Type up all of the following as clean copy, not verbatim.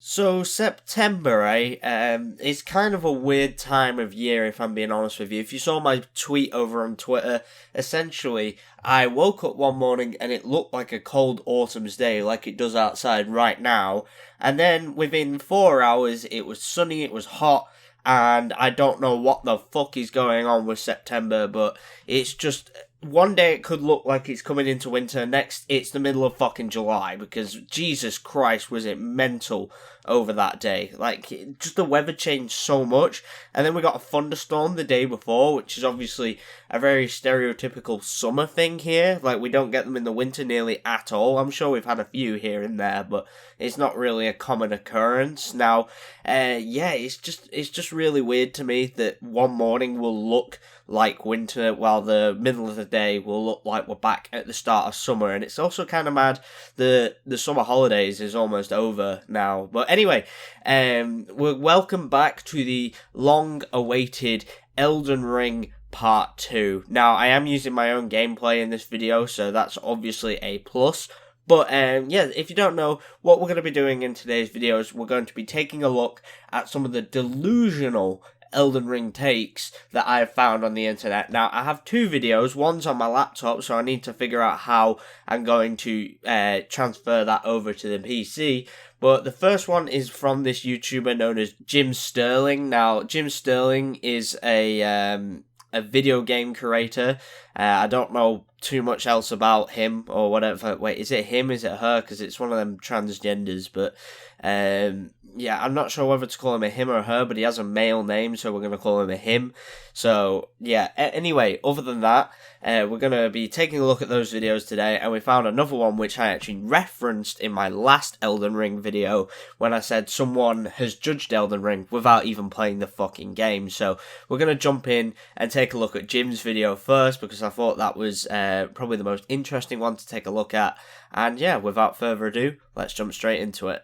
So September, is kind of a weird time of year if I'm being honest with you. If you saw my tweet over on Twitter, essentially, I woke up one morning and it looked like a cold autumn's day like it does outside right now. And then within 4 hours, it was sunny, it was hot, and I don't know what the fuck is going on with September, but it's just one day it could look like it's coming into winter, next it's the middle of fucking July, because Jesus Christ was it mental over that day. Like, just the weather changed so much, and then we got a thunderstorm the day before, which is obviously a very stereotypical summer thing here. Like, we don't get them in the winter nearly at all. I'm sure we've had a few here and there, but it's not really a common occurrence. Now, it's just really weird to me that one morning will look like winter, while the middle of the day will look like we're back at the start of summer. And it's also kind of mad the summer holidays is almost over now. But anyway, welcome back to the long-awaited Elden Ring Part 2. Now, I am using my own gameplay in this video, so that's obviously a plus. But, if you don't know, what we're going to be doing in today's videos, we're going to be taking a look at some of the delusional Elden Ring takes that I have found on the internet. Now, I have two videos. One's on my laptop, so I need to figure out how I'm going to transfer that over to the PC. But the first one is from this YouTuber known as Jim Sterling. Now, Jim Sterling is a video game creator. I don't know too much else about him or whatever. Wait, is it him? Is it her? Because it's one of them transgenders. But I'm not sure whether to call him a him or a her, but he has a male name, so we're going to call him a him. So, yeah, anyway, other than that, we're going to be taking a look at those videos today, and we found another one which I actually referenced in my last Elden Ring video when I said someone has judged Elden Ring without even playing the fucking game. So, we're going to jump in and take a look at Jim's video first, because I thought that was probably the most interesting one to take a look at. And yeah, without further ado, let's jump straight into it.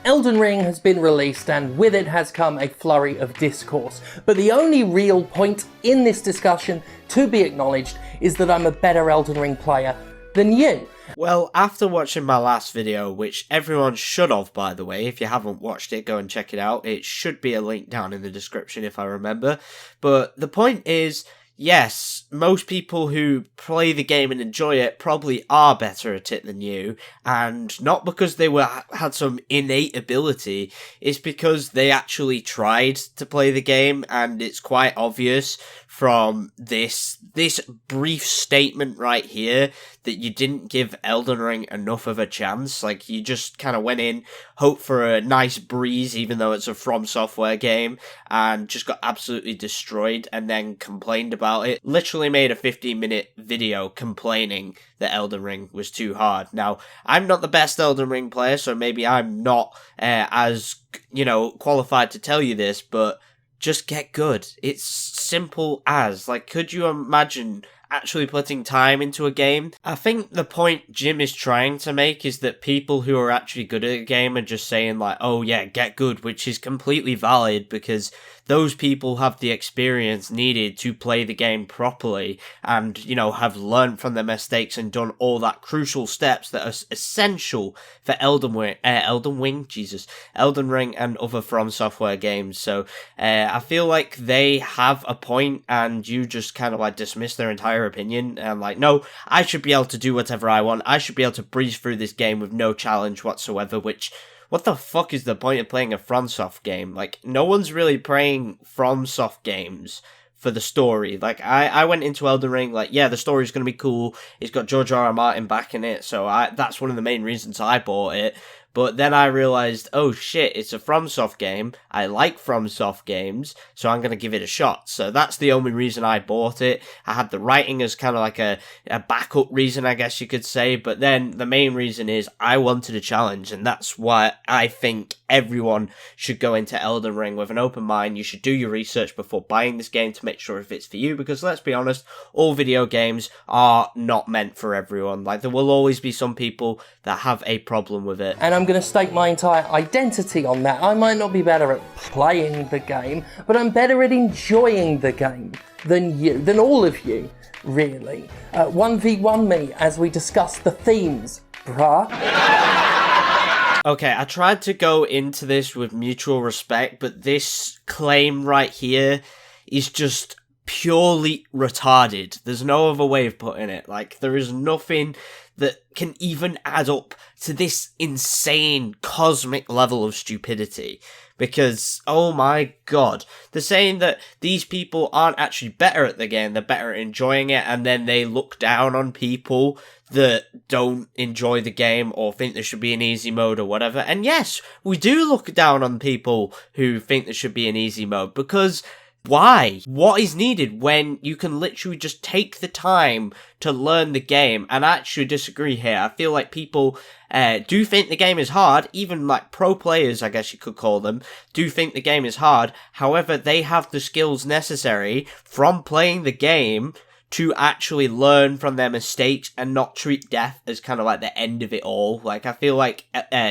Elden Ring has been released, and with it has come a flurry of discourse. But the only real point in this discussion to be acknowledged is that I'm a better Elden Ring player than you. Well, after watching my last video, which everyone should have, by the way, if you haven't watched it, go and check it out. It should be a link down in the description if I remember. But the point is, yes, most people who play the game and enjoy it probably are better at it than you, and not because they had some innate ability, it's because they actually tried to play the game, and it's quite obvious from this brief statement right here that you didn't give Elden Ring enough of a chance. Like, you just kind of went in, hoped for a nice breeze, even though it's a From Software game, and just got absolutely destroyed, and then complained about it. Literally made a 15-minute video complaining that Elden Ring was too hard. Now, I'm not the best Elden Ring player, so maybe I'm not as, qualified to tell you this, but just get good. It's simple as. Like, could you imagine actually putting time into a game? I think the point Jim is trying to make is that people who are actually good at a game are just saying like, oh yeah, get good, which is completely valid because those people have the experience needed to play the game properly and, have learned from their mistakes and done all that crucial steps that are essential for Elden Ring and other From Software games. So I feel like they have a point and you just kind of like dismiss their entire opinion and like, no, I should be able to do whatever I want. I should be able to breeze through this game with no challenge whatsoever, which, what the fuck is the point of playing a FromSoft game? Like, no one's really playing FromSoft games for the story. Like, I went into Elden Ring, like, yeah, the story's gonna be cool. It's got George R.R. Martin back in it, so that's one of the main reasons I bought it. But then I realized, oh shit, it's a FromSoft game. I like FromSoft games, so I'm going to give it a shot. So that's the only reason I bought it. I had the writing as kind of like a backup reason, I guess you could say. But then the main reason is I wanted a challenge, and that's why I think everyone should go into Elden Ring with an open mind. You should do your research before buying this game to make sure if it's for you, because let's be honest, all video games are not meant for everyone. Like, there will always be some people that have a problem with it. And I'm going to stake my entire identity on that. I might not be better at playing the game, but I'm better at enjoying the game than all of you, really. 1v1 me as we discuss the themes, bruh. Okay, I tried to go into this with mutual respect, but this claim right here is just purely retarded. There's no other way of putting it. Like, there is nothing that can even add up to this insane cosmic level of stupidity. Because, oh my god, they're saying that these people aren't actually better at the game, they're better at enjoying it, and then they look down on people that don't enjoy the game or think there should be an easy mode or whatever. And yes, we do look down on people who think there should be an easy mode, because why? What is needed when you can literally just take the time to learn the game? And I actually disagree here. I feel like people do think the game is hard, even like pro players, I guess you could call them, do think the game is hard. However, they have the skills necessary from playing the game to actually learn from their mistakes and not treat death as kind of like the end of it all. Like, I feel like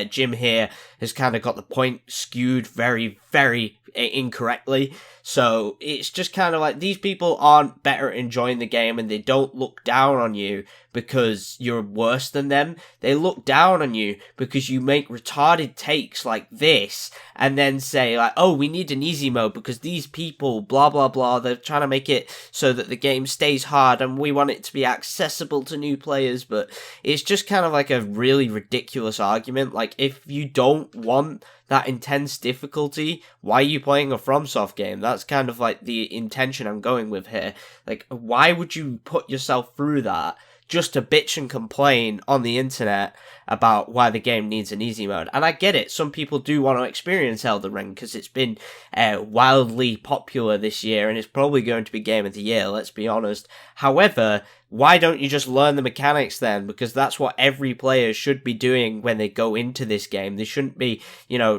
Jim here has kind of got the point skewed very, very incorrectly. So it's just kind of like, these people aren't better at enjoying the game, and they don't look down on you because you're worse than them. They look down on you because you make retarded takes like this and then say like, oh, we need an easy mode because these people blah blah blah, they're trying to make it so that the game stays hard and we want it to be accessible to new players. But it's just kind of like a really ridiculous argument. Like, if you don't want that intense difficulty, why are you playing a FromSoft game? That's kind of like the intention I'm going with here. Like, why would you put yourself through that just to bitch and complain on the internet about why the game needs an easy mode? And I get it, some people do want to experience Elden Ring because it's been wildly popular this year and it's probably going to be Game of the Year, let's be honest. However, why don't you just learn the mechanics then? Because that's what every player should be doing when they go into this game. They shouldn't be,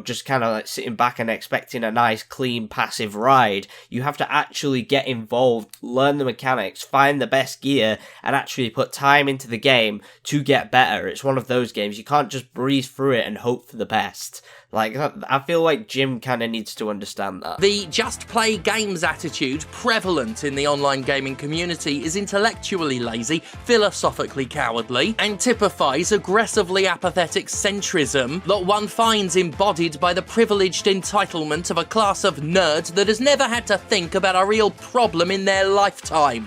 just kind of like sitting back and expecting a nice, clean, passive ride. You have to actually get involved, learn the mechanics, find the best gear, and actually put time into the game to get better. It's one of those games. You can't just breeze through it and hope for the best. Like, I feel like Jim kind of needs to understand that. The just play games attitude prevalent in the online gaming community is intellectually lazy, philosophically cowardly, and typifies aggressively apathetic centrism that one finds embodied by the privileged entitlement of a class of nerds that has never had to think about a real problem in their lifetime.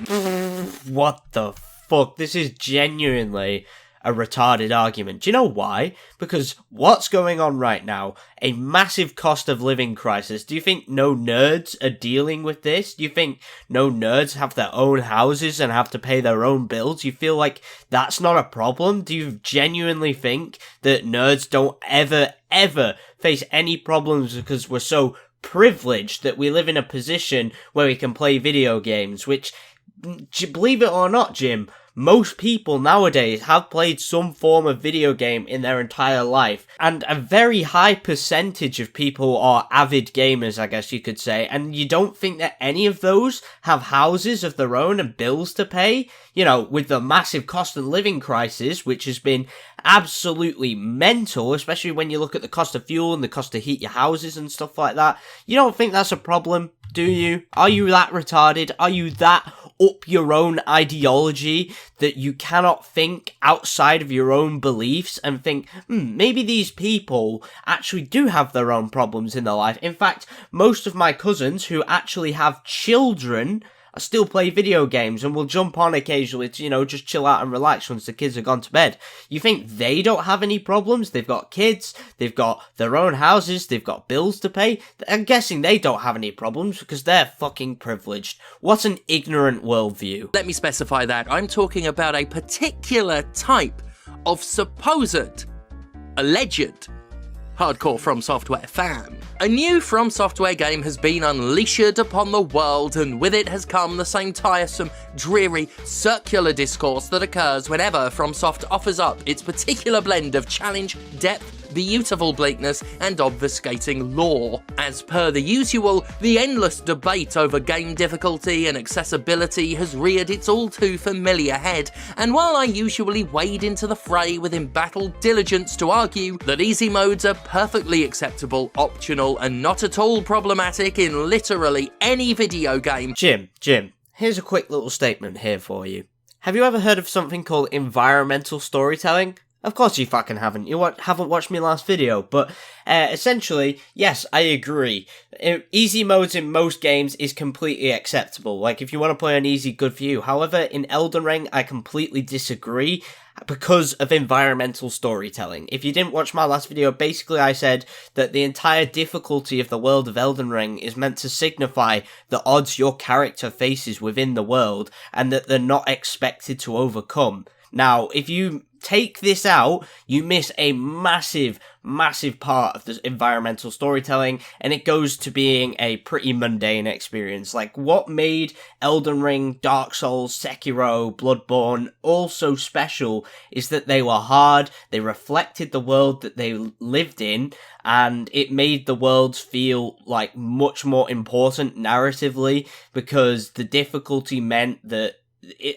What the fuck? This is genuinely a retarded argument. Do you know why? Because what's going on right now? A massive cost of living crisis. Do you think no nerds are dealing with this? Do you think no nerds have their own houses and have to pay their own bills? Do you feel like that's not a problem? Do you genuinely think that nerds don't ever face any problems because we're so privileged that we live in a position where we can play video games, which, believe it or not, Jim, most people nowadays have played some form of video game in their entire life, and a very high percentage of people are avid gamers, I guess you could say, and you don't think that any of those have houses of their own and bills to pay? With the massive cost of living crisis, which has been absolutely mental, especially when you look at the cost of fuel and the cost to heat your houses and stuff like that. You don't think that's a problem, do you? Are you that retarded? Are you that up your own ideology that you cannot think outside of your own beliefs and think, maybe these people actually do have their own problems in their life? In fact, most of my cousins who actually have children I still play video games and will jump on occasionally to, just chill out and relax once the kids have gone to bed. You think they don't have any problems? They've got kids, they've got their own houses, they've got bills to pay. I'm guessing they don't have any problems because they're fucking privileged. What an ignorant worldview. Let me specify that. I'm talking about a particular type of supposed, alleged, hardcore From Software fan. A new From Software game has been unleashed upon the world, and with it has come the same tiresome, dreary, circular discourse that occurs whenever FromSoft offers up its particular blend of challenge, depth, beautiful bleakness, and obfuscating lore. As per the usual, the endless debate over game difficulty and accessibility has reared its all too familiar head, and while I usually wade into the fray with embattled diligence to argue that easy modes are perfectly acceptable, optional, and not at all problematic in literally any video game. Jim, here's a quick little statement here for you. Have you ever heard of something called environmental storytelling? Of course you fucking haven't. You haven't watched my last video, but essentially, yes, I agree. Easy modes in most games is completely acceptable. Like, if you want to play on easy, good for you. However, in Elden Ring, I completely disagree because of environmental storytelling. If you didn't watch my last video, basically I said that the entire difficulty of the world of Elden Ring is meant to signify the odds your character faces within the world, and that they're not expected to overcome. Now, if you take this out, you miss a massive part of the environmental storytelling, and it goes to being a pretty mundane experience. Like, what made Elden Ring, Dark Souls, Sekiro, Bloodborne all so special is that they were hard, they reflected the world that they lived in, and it made the worlds feel like much more important narratively, because the difficulty meant that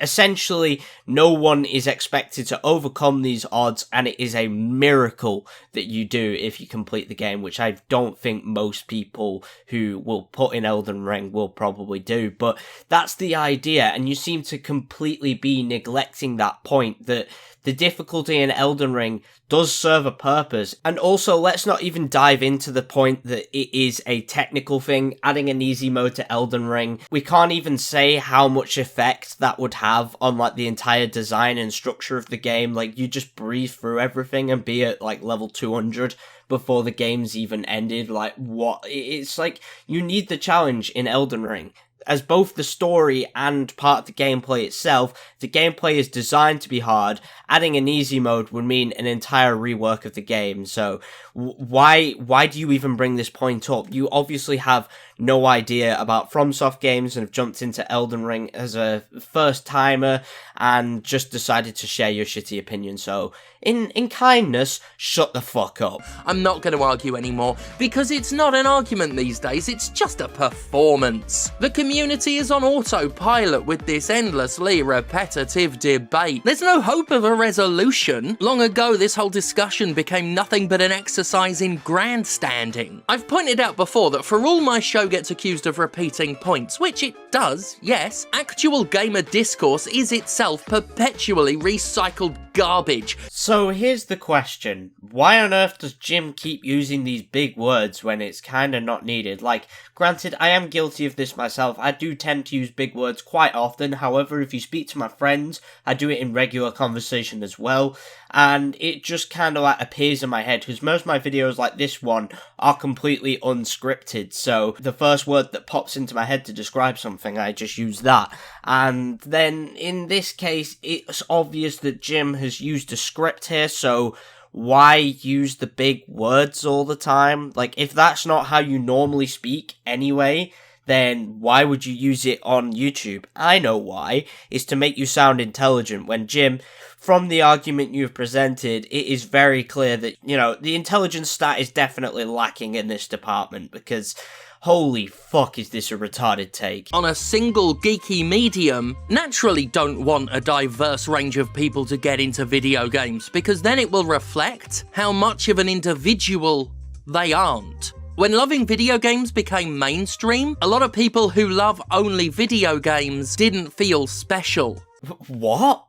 essentially no one is expected to overcome these odds, and it is a miracle that you do if you complete the game, which I don't think most people who will put in Elden Ring will probably do. But that's the idea, and you seem to completely be neglecting that point, that the difficulty in Elden Ring does serve a purpose. And also, let's not even dive into the point that it is a technical thing. Adding an easy mode to Elden Ring, we can't even say how much effect that would have on like the entire design and structure of the game. Like, you just breeze through everything and be at like level 200 before the game's even ended. Like, what? It's like, you need the challenge in Elden Ring. As both the story and part of the gameplay itself, the gameplay is designed to be hard. Adding an easy mode would mean an entire rework of the game. So why do you even bring this point up? You obviously have no idea about FromSoft games and have jumped into Elden Ring as a first timer and just decided to share your shitty opinion. So in kindness, shut the fuck up. I'm not going to argue anymore, because it's not an argument these days, it's just a performance. The community is on autopilot with this endlessly repetitive debate. There's no hope of a resolution. Long ago, this whole discussion became nothing but an exercise in grandstanding. I've pointed out before that for all my show gets accused of repeating points, which it does, yes, actual gamer discourse is itself perpetually recycled garbage. So here's the question. Why on earth does Jim keep using these big words when it's kinda not needed? Like, granted, I am guilty of this myself. I do tend to use big words quite often. However, if you speak to my friends, I do it in regular conversation as well. And it just kind of like appears in my head, because most of my videos like this one are completely unscripted. So the first word that pops into my head to describe something, I just use that. And then in this case, it's obvious that Jim has used a script here, so why use the big words all the time? Like, if that's not how you normally speak anyway, then why would you use it on YouTube? I know why. It's to make you sound intelligent, when Jim, from the argument you've presented, it is very clear that, you know, the intelligence stat is definitely lacking in this department, because holy fuck, is this a retarded take. On a single geeky medium, naturally don't want a diverse range of people to get into video games, because then it will reflect how much of an individual they aren't. When loving video games became mainstream, a lot of people who love only video games didn't feel special. What?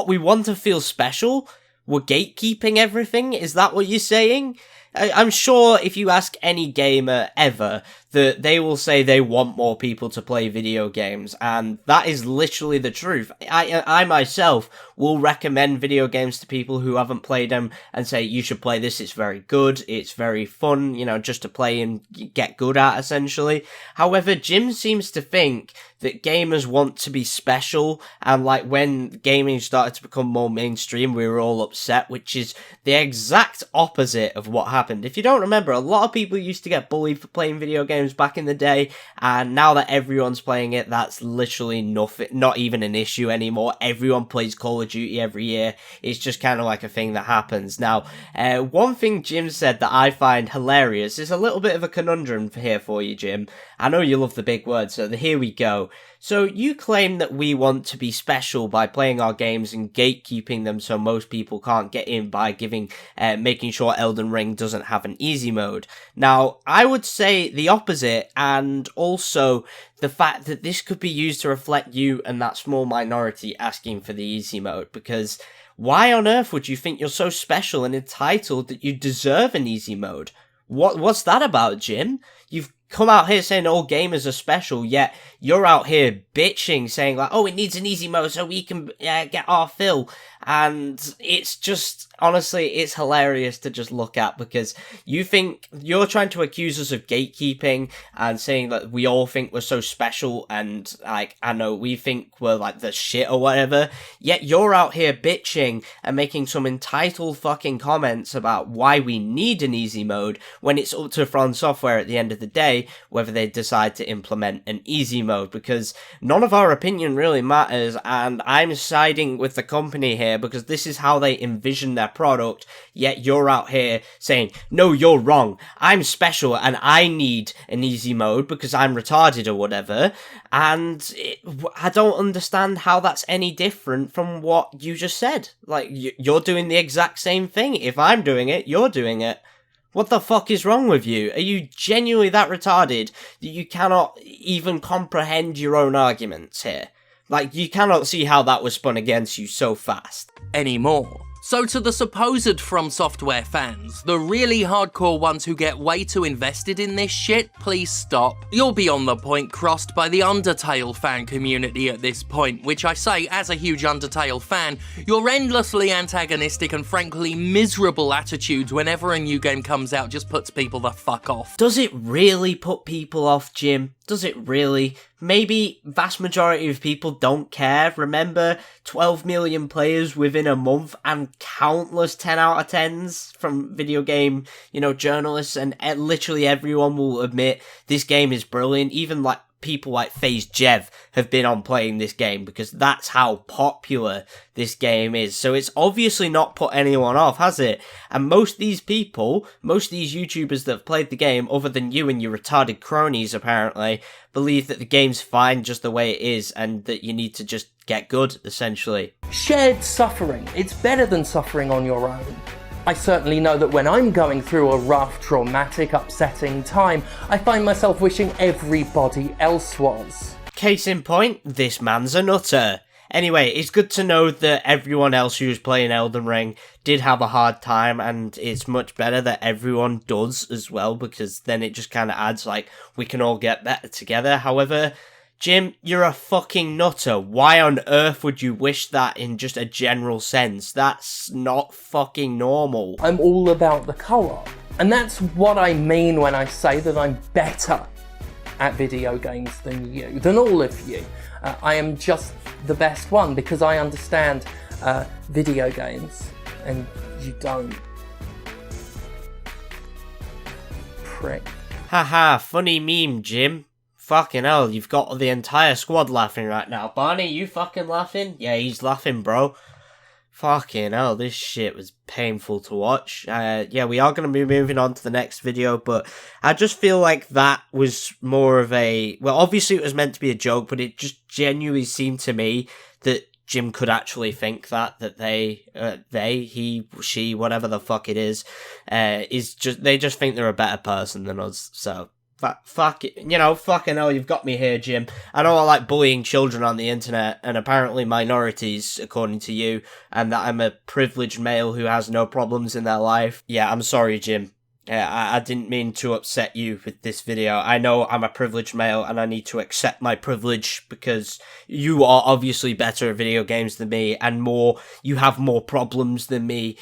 We want to feel special? We're gatekeeping everything? Is that what you're saying? I'm sure if you ask any gamer ever, that they will say they want more people to play video games, and that is literally the truth. I myself will recommend video games to people who haven't played them and say, you should play this, it's very good, it's very fun, you know, just to play and get good at, essentially. However, Jim seems to think that gamers want to be special, and like when gaming started to become more mainstream, we were all upset, which is the exact opposite of what happened. If you don't remember, a lot of people used to get bullied for playing video games games back in the day, and now that everyone's playing it, that's literally nothing, not even an issue anymore. Everyone plays Call of Duty every year. It's just kind of like a thing that happens. Now, one thing Jim said that I find hilarious is a little bit of a conundrum here for you, Jim. I know you love the big words, so here we go. So you claim that we want to be special by playing our games and gatekeeping them so most people can't get in by making sure Elden Ring doesn't have an easy mode. Now, I would say the opposite, and also the fact that this could be used to reflect you and that small minority asking for the easy mode, because why on earth would you think you're so special and entitled that you deserve an easy mode? What's that about, Jim? You've come out here saying all gamers are special, yet you're out here bitching, saying like, oh, it needs an easy mode so we can get our fill. And it's just, honestly, it's hilarious to just look at, because you think you're trying to accuse us of gatekeeping and saying that we all think we're so special and like, I know we think we're like the shit or whatever, yet you're out here bitching and making some entitled fucking comments about why we need an easy mode when it's up to From Software at the end of the day whether they decide to implement an easy mode, because none of our opinion really matters, and I'm siding with the company here because this is how they envision their product, yet you're out here saying, no, you're wrong, I'm special and I need an easy mode because I'm retarded or whatever, and I don't understand how that's any different from what you just said. Like, you're doing the exact same thing. If I'm doing it, you're doing it. What the fuck is wrong with you? Are you genuinely that retarded that you cannot even comprehend your own arguments here? Like, you cannot see how that was spun against you so fast. Anymore. So to the supposed From Software fans, the really hardcore ones who get way too invested in this shit, please stop. You're beyond the point crossed by the Undertale fan community at this point, which I say, as a huge Undertale fan, your endlessly antagonistic and frankly miserable attitude whenever a new game comes out just puts people the fuck off. Does it really put people off, Jim? Does it really? Maybe vast majority of people don't care. Remember, 12 million players within a month and countless 10 out of 10s from video game, journalists, and literally everyone will admit this game is brilliant. Even like people like FaZe Jev have been on playing this game because that's how popular this game is. So it's obviously not put anyone off, has it? And most of these people, most of these YouTubers that have played the game, other than you and your retarded cronies apparently, believe that the game's fine just the way it is and that you need to just get good, essentially. Shared suffering. It's better than suffering on your own. I certainly know that when I'm going through a rough, traumatic, upsetting time, I find myself wishing everybody else was. Case in point, this man's a nutter. Anyway, it's good to know that everyone else who's playing Elden Ring did have a hard time, and it's much better that everyone does as well, because then it just kind of adds, like, we can all get better together. However, Jim, you're a fucking nutter. Why on earth would you wish that in just a general sense? That's not fucking normal. I'm all about the co-op. And that's what I mean when I say that I'm better at video games than you, than all of you. I am just the best one because I understand video games and you don't. Prick. Haha, funny meme, Jim. Fucking hell, you've got the entire squad laughing right now. Barney, you fucking laughing? Yeah, he's laughing, bro. Fucking hell, this shit was painful to watch. Yeah, we are going to be moving on to the next video, but I just feel like that was more of a... Well, obviously it was meant to be a joke, but it just genuinely seemed to me that Jim could actually think that they, he, she, whatever the fuck it is just... They just think they're a better person than us, so... Fuck it, fucking hell, you've got me here, Jim. I know I like bullying children on the internet, and apparently minorities, according to you, and that I'm a privileged male who has no problems in their life. Yeah, I'm sorry, Jim. I didn't mean to upset you with this video. I know I'm a privileged male, and I need to accept my privilege, because you are obviously better at video games than me, and you have more problems than me.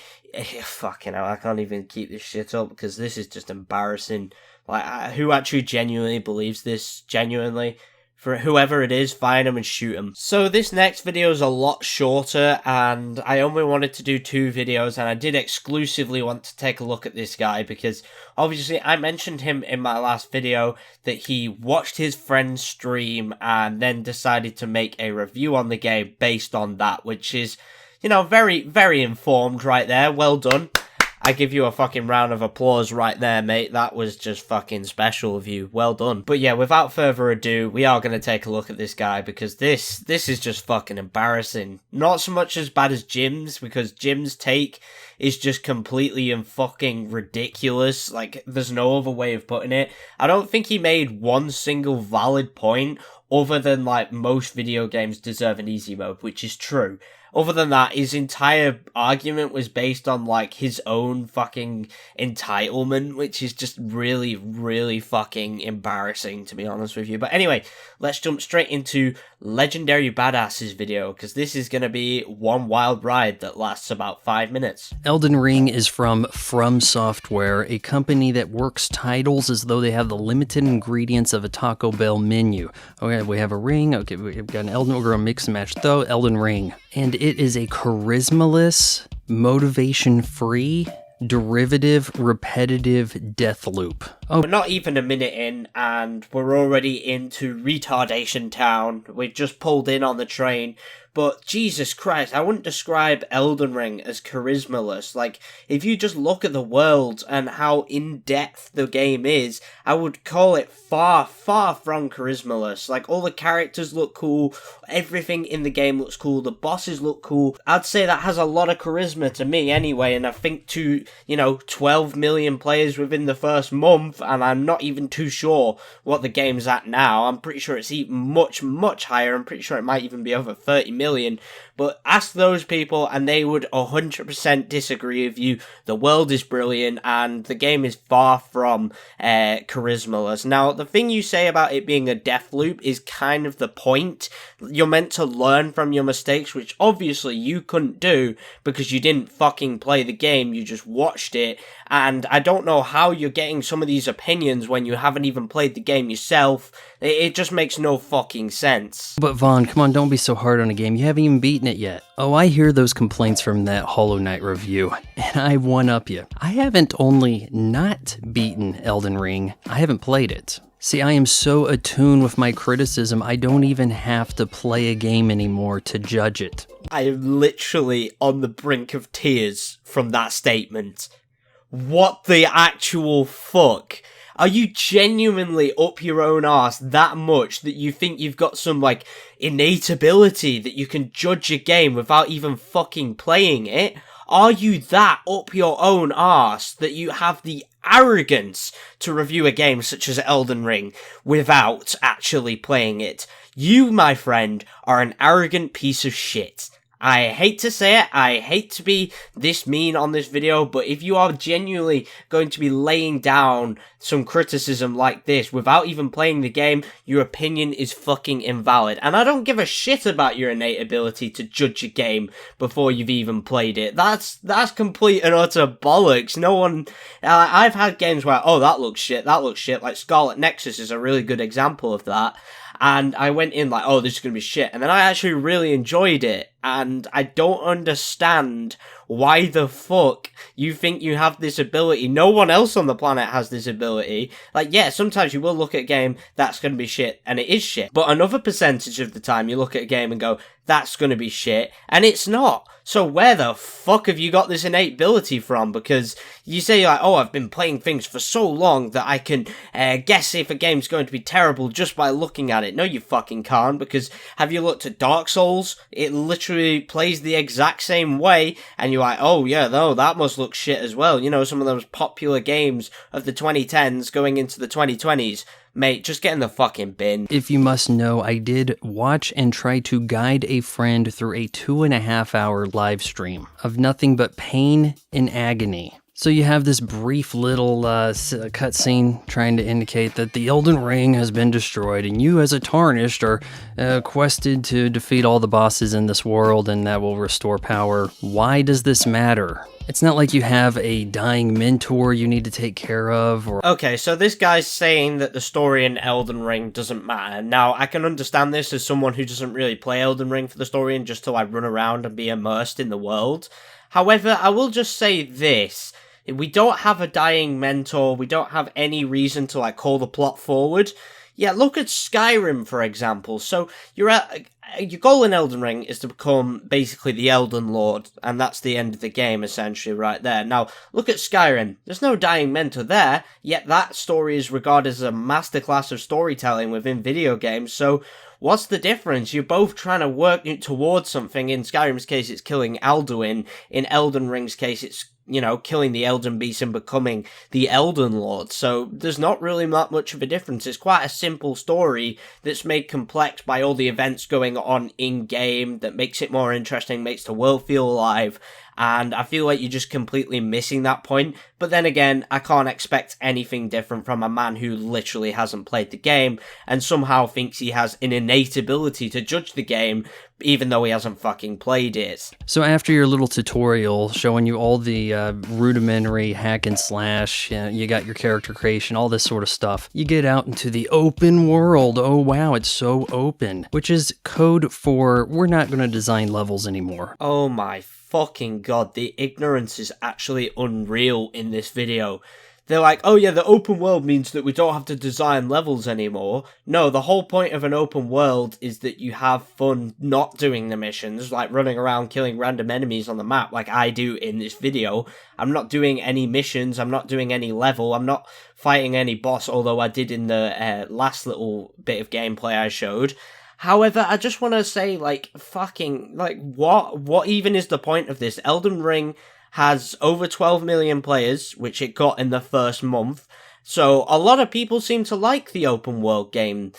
Fucking hell, I can't even keep this shit up, because this is just embarrassing. Like, who actually genuinely believes this? Genuinely? For whoever it is, find him and shoot him. So this next video is a lot shorter, and I only wanted to do 2 videos, and I did exclusively want to take a look at this guy because obviously I mentioned him in my last video that he watched his friend's stream and then decided to make a review on the game based on that, which is, you know, very, very informed right there. Well done. I give you a fucking round of applause right there, mate. That was just fucking special of you. Well done. But yeah, without further ado, we are going to take a look at this guy because this is just fucking embarrassing. Not so much as bad as Jim's, because Jim's take is just completely and fucking ridiculous. Like, there's no other way of putting it. I don't think he made one single valid point other than, like, most video games deserve an easy mode, which is true. Other than that, his entire argument was based on, like, his own fucking entitlement, which is just really, really fucking embarrassing, to be honest with you. But anyway, let's jump straight into Legendary Badasses video, because this is going to be one wild ride that lasts about 5 minutes. Elden Ring is from Software, a company that works titles as though they have the limited ingredients of a Taco Bell menu. Okay, we have a ring. Okay, we've got an Elden. We're going to mix and match though. Elden Ring. And it is a charismaless, motivation-free, derivative, repetitive death loop. Oh, We're not even a minute in, and we're already into retardation town. We've just pulled in on the train. But Jesus Christ, I wouldn't describe Elden Ring as charismaless. Like, if you just look at the world and how in-depth the game is, I would call it far, far from charismaless. Like, all the characters look cool, everything in the game looks cool, the bosses look cool. I'd say that has a lot of charisma to me anyway, and I think to, 12 million players within the first month, and I'm not even too sure what the game's at now. I'm pretty sure it's even much, much higher. I'm pretty sure it might even be over 30 million. But ask those people and they would 100% disagree with you. The world is brilliant and the game is far from charismaless. Now, the thing you say about it being a death loop is kind of the point. You're meant to learn from your mistakes, which obviously you couldn't do because you didn't fucking play the game, you just watched it. And I don't know how you're getting some of these opinions when you haven't even played the game yourself. It just makes no fucking sense. but Vaughn, come on, don't be so hard on a game. You haven't even beaten it yet. Oh, I hear those complaints from that Hollow Knight review, and I one-up you. I haven't only not beaten Elden Ring, I haven't played it. See, I am so attuned with my criticism, I don't even have to play a game anymore to judge it. I am literally on the brink of tears from that statement. What the actual fuck? Are you genuinely up your own arse that much that you think you've got some, like, innate ability that you can judge a game without even fucking playing it? Are you that up your own arse that you have the arrogance to review a game such as Elden Ring without actually playing it? You, my friend, are an arrogant piece of shit. I hate to say it, I hate to be this mean on this video, but if you are genuinely going to be laying down some criticism like this without even playing the game, your opinion is fucking invalid. And I don't give a shit about your innate ability to judge a game before you've even played it. That's complete and utter bollocks. No one... I've had games where, oh, that looks shit, like Scarlet Nexus is a really good example of that. And I went in like, oh, this is going to be shit. And then I actually really enjoyed it. And I don't understand why the fuck you think you have this ability. No one else on the planet has this ability. Like, yeah, sometimes you will look at a game, that's going to be shit, and it is shit. But another percentage of the time, you look at a game and go, that's going to be shit, and it's not. So where the fuck have you got this innate ability from? Because you say, like, oh, I've been playing things for so long that I can guess if a game's going to be terrible just by looking at it. No, you fucking can't, because have you looked at Dark Souls? It literally plays the exact same way, and you're like, oh, yeah, no, that must look shit as well. You know, some of those popular games of the 2010s going into the 2020s. Mate, just get in the fucking bin. If you must know, I did watch and try to guide a friend through a 2.5-hour live stream of nothing but pain and agony. So you have this brief little cutscene trying to indicate that the Elden Ring has been destroyed and you as a Tarnished are quested to defeat all the bosses in this world and that will restore power. Why does this matter? It's not like you have a dying mentor you need to take care of, or... Okay, so this guy's saying that the story in Elden Ring doesn't matter. Now, I can understand this as someone who doesn't really play Elden Ring for the story and just to like run around and be immersed in the world. However, I will just say this. We don't have a dying mentor, we don't have any reason to like call the plot forward. Yeah, look at Skyrim, for example. So, your goal in Elden Ring is to become basically the Elden Lord, and that's the end of the game, essentially, right there. Now, look at Skyrim. There's no dying mentor there, yet that story is regarded as a masterclass of storytelling within video games, so what's the difference? You're both trying to work towards something. In Skyrim's case, it's killing Alduin. In Elden Ring's case, it's killing the Elden Beast and becoming the Elden Lord. So there's not really that much of a difference. It's quite a simple story that's made complex by all the events going on in-game that makes it more interesting, makes the world feel alive. And I feel like you're just completely missing that point. But then again, I can't expect anything different from a man who literally hasn't played the game and somehow thinks he has an innate ability to judge the game, even though he hasn't fucking played it. So after your little tutorial showing you all the rudimentary hack and slash, you got your character creation, all this sort of stuff, you get out into the open world. Oh wow, it's so open. Which is code for, we're not going to design levels anymore. Oh my fucking god, the ignorance is actually unreal in this video. They're like, oh yeah, the open world means that we don't have to design levels anymore. No, the whole point of an open world is that you have fun not doing the missions, like running around killing random enemies on the map like I do in this video. I'm not doing any missions, I'm not doing any level, I'm not fighting any boss, although I did in the last little bit of gameplay I showed. However, I just want to say, what even is the point of this? Elden Ring has over 12 million players, which it got in the first month. So a lot of people seem to like the open world game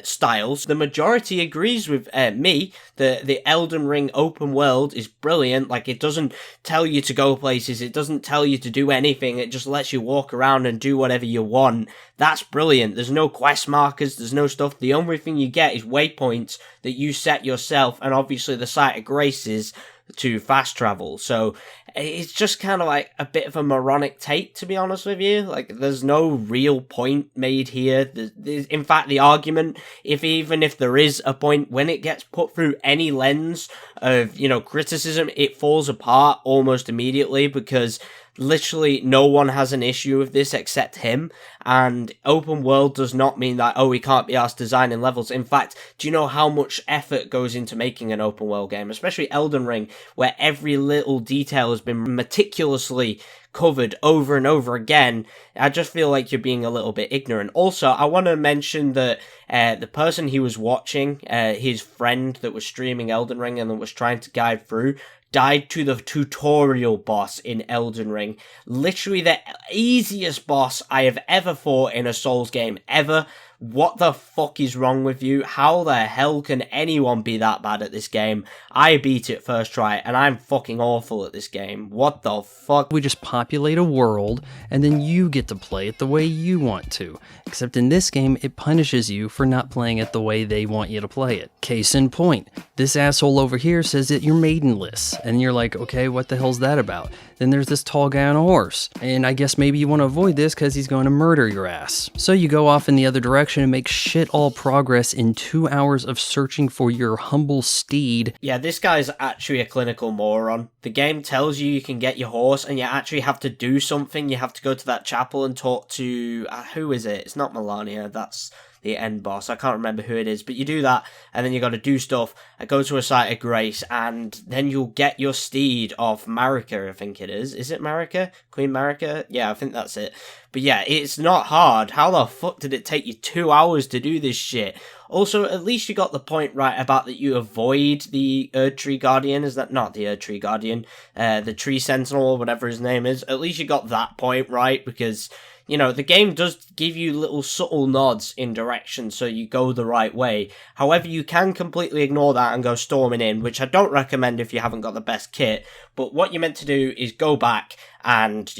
styles. The majority agrees with me that the Elden Ring open world is brilliant. Like, it doesn't tell you to go places, it doesn't tell you to do anything, it just lets you walk around and do whatever you want. That's brilliant. There's no quest markers, there's no stuff. The only thing you get is waypoints that you set yourself, and obviously the Site of Graces to fast travel. So it's just kind of like a bit of a moronic take, to be honest with you. Like, there's no real point made here. In fact, the argument, even if there is a point, when it gets put through any lens of, criticism, it falls apart almost immediately, because literally no one has an issue with this except him. And open world does not mean that, we can't be asked designing levels. In fact, do you know how much effort goes into making an open world game, especially Elden Ring, where every little detail has been meticulously covered over and over again? I just feel like you're being a little bit ignorant. Also, I want to mention that the person he was watching, his friend that was streaming Elden Ring and that was trying to guide through, died to the tutorial boss in Elden Ring. Literally the easiest boss I have ever fought in a Souls game ever. What the fuck is wrong with you? How the hell can anyone be that bad at this game? I beat it first try, and I'm fucking awful at this game. What the fuck? We just populate a world, and then you get to play it the way you want to. Except in this game, it punishes you for not playing it the way they want you to play it. Case in point, this asshole over here says that you're maidenless, and you're like, okay, what the hell's that about? Then there's this tall guy on a horse, and I guess maybe you want to avoid this because he's going to murder your ass. So you go off in the other direction and make shit all progress in 2 hours of searching for your humble steed. Yeah, this guy's actually a clinical moron. The game tells you can get your horse, and you actually have to do something. You have to go to that chapel and talk to... who is it? It's not Melania, that's the end boss. I can't remember who it is, but you do that, and then you got to do stuff, go to a Site of Grace, and then you'll get your steed off Marika, I think it is. Is it Marika? Queen Marika? Yeah, I think that's it. But yeah, it's not hard. How the fuck did it take you 2 hours to do this shit? Also, at least you got the point right about that you avoid the Erdtree Guardian. Is that not the Erdtree Guardian? The Tree Sentinel, or whatever his name is. At least you got that point right, because... the game does give you little subtle nods in direction so you go the right way. However, you can completely ignore that and go storming in, which I don't recommend if you haven't got the best kit. But what you're meant to do is go back and,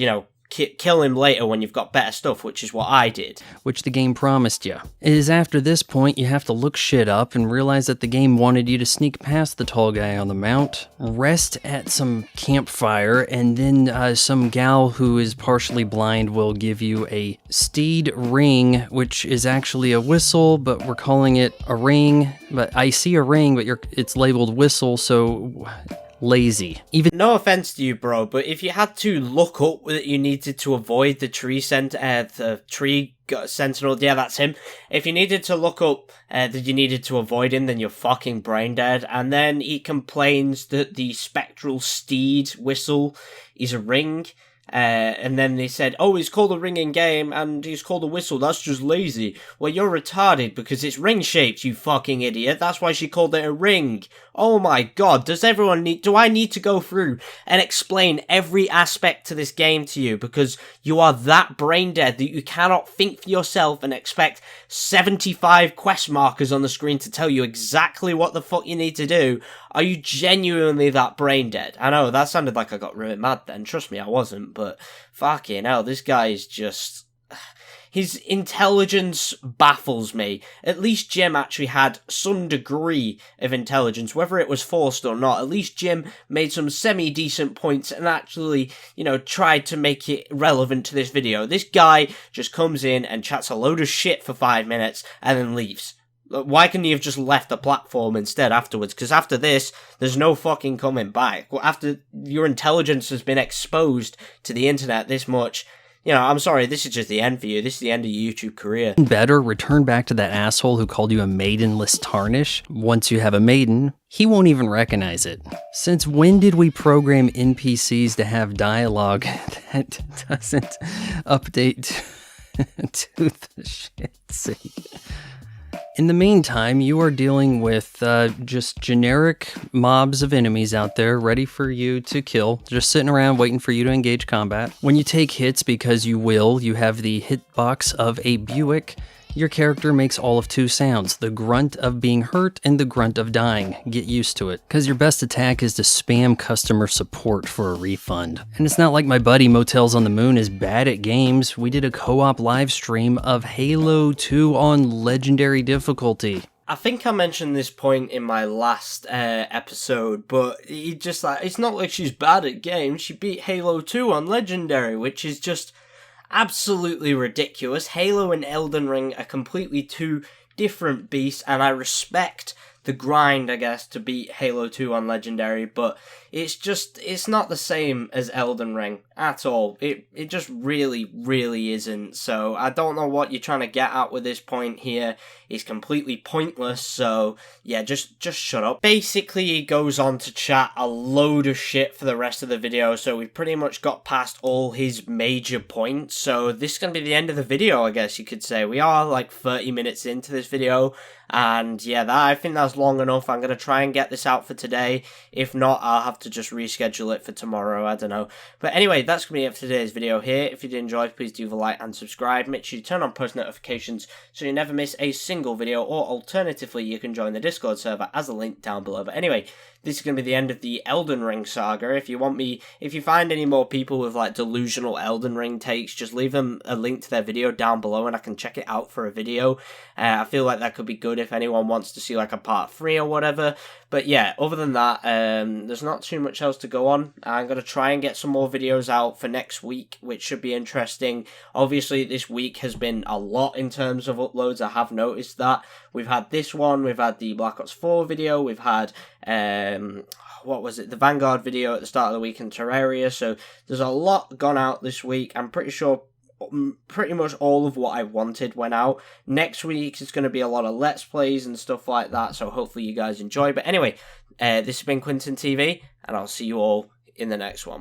kill him later when you've got better stuff, which is what I did. Which the game promised you. It is after this point you have to look shit up and realize that the game wanted you to sneak past the tall guy on the mount, rest at some campfire, and then some gal who is partially blind will give you a steed ring, which is actually a whistle, but we're calling it a ring. But I see a ring, but it's labeled whistle, so lazy. Even no offense to you, bro, but if you had to look up that you needed to avoid the tree sentinel, yeah, that's him. If you needed to look up that you needed to avoid him, then you're fucking brain dead. And then he complains that the spectral steed whistle is a ring. And then they said, oh, he's called a ring in game and he's called a whistle. That's just lazy. Well, you're retarded because it's ring shaped, you fucking idiot. That's why she called it a ring. Oh my god, do I need to go through and explain every aspect to this game to you because you are that brain dead that you cannot think for yourself and expect 75 quest markers on the screen to tell you exactly what the fuck you need to do? Are you genuinely that brain dead? I know, that sounded like I got really mad then. Trust me, I wasn't, but fucking hell, this guy is just... His intelligence baffles me. At least Jim actually had some degree of intelligence, whether it was forced or not. At least Jim made some semi-decent points and actually, tried to make it relevant to this video. This guy just comes in and chats a load of shit for 5 minutes and then leaves. Why couldn't he have just left the platform instead afterwards? Because after this, there's no fucking coming back. After your intelligence has been exposed to the internet this much... I'm sorry, this is just the end for you. This is the end of your YouTube career. Better, return back to that asshole who called you a maidenless tarnish. Once you have a maiden, he won't even recognize it. Since when did we program NPCs to have dialogue that doesn't update to the shit? In the meantime, you are dealing with just generic mobs of enemies out there ready for you to kill, just sitting around waiting for you to engage combat. When you take hits, because you will, you have the hitbox of a Buick. Your character makes all of 2 sounds, the grunt of being hurt and the grunt of dying. Get used to it, because your best attack is to spam customer support for a refund. And it's not like my buddy Motels on the Moon is bad at games. We did a co-op live stream of Halo 2 on Legendary difficulty. I think I mentioned this point in my last episode, but it's not like she's bad at games. She beat Halo 2 on Legendary, which is just... absolutely ridiculous. Halo and Elden Ring are completely 2 different beasts, and I respect the grind, I guess, to beat Halo 2 on Legendary, but it's not the same as Elden Ring at all. It just really, really isn't. So I don't know what you're trying to get at with this point here. It's completely pointless, so yeah, just shut up. Basically, he goes on to chat a load of shit for the rest of the video, so we've pretty much got past all his major points, so this is going to be the end of the video, I guess you could say. We are like 30 minutes into this video, and yeah, I think that's long enough. I'm going to try and get this out for today. If not, I'll have to just reschedule it for tomorrow, I don't know. But anyway, that's going to be it for today's video here. If you did enjoy, please do the like and subscribe. Make sure you turn on post notifications so you never miss a single video, or alternatively, you can join the Discord server as a link down below. But anyway, this is going to be the end of the Elden Ring saga. If you find any more people with like delusional Elden Ring takes, just leave them a link to their video down below and I can check it out for a video. I feel like that could be good if anyone wants to see like a part 3 or whatever. But yeah, other than that, there's not too much else to go on. I'm going to try and get some more videos out for next week, which should be interesting. Obviously, this week has been a lot in terms of uploads. I have noticed that. We've had this one, we've had the Black Ops 4 video, we've had, what was it, the Vanguard video at the start of the week in Terraria. So there's a lot gone out this week. I'm pretty sure pretty much all of what I wanted went out. Next week is going to be a lot of Let's Plays and stuff like that, so hopefully you guys enjoy. But anyway, this has been QuinntonTV, and I'll see you all in the next one.